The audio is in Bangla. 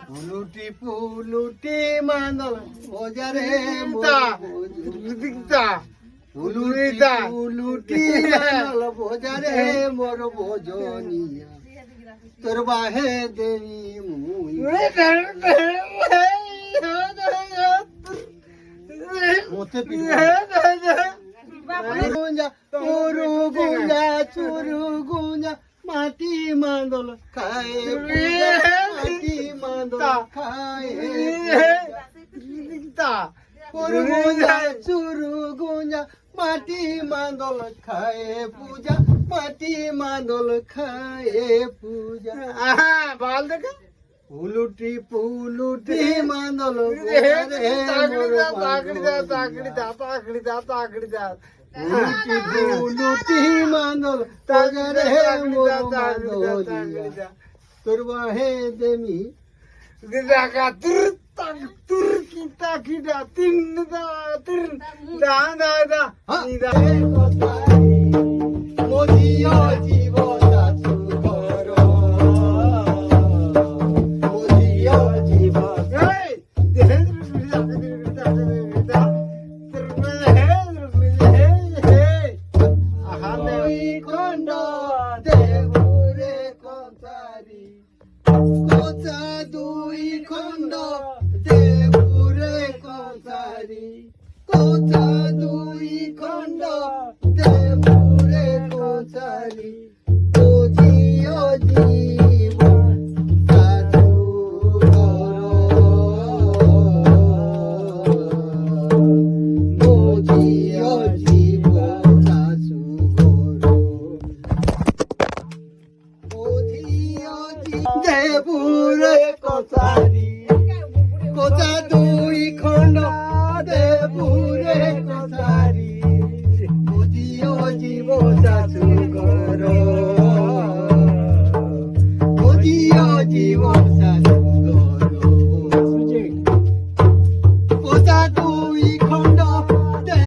পুলুটি পুলুটি মান্দল ওজারে পুলুটি পুলুটি মান্দল ওজারে মোর ভোজনিয়া তোর বাহে দেবী মুই মতে গুঞ্জা চুরু গুঞ্জা চুরু গুঞ্জা মাটি মান্দল খায় মাটি মান্দল খায় চুরু গুঞ্জা চুরু গুঞ্জা মাটি মান্দল খায় পূজা মাটি মান্দল খায় পূজা বল দেখ পুলুটি পুলুটি মান্দল পুলুটি মান্দল তোর বাহে দেমি দুই খন্ড দেবুরে কসারি কথা দুই খন্ড দেবুরে কসারি বুঝিও জীবন সাধু বুঝিও জীবন সাধু দেবুরে কসারি কথা দুই খন্ড দেবুরে কসারি বুঝিও জীব শাশু ঘর বুঝিও জীব শাশু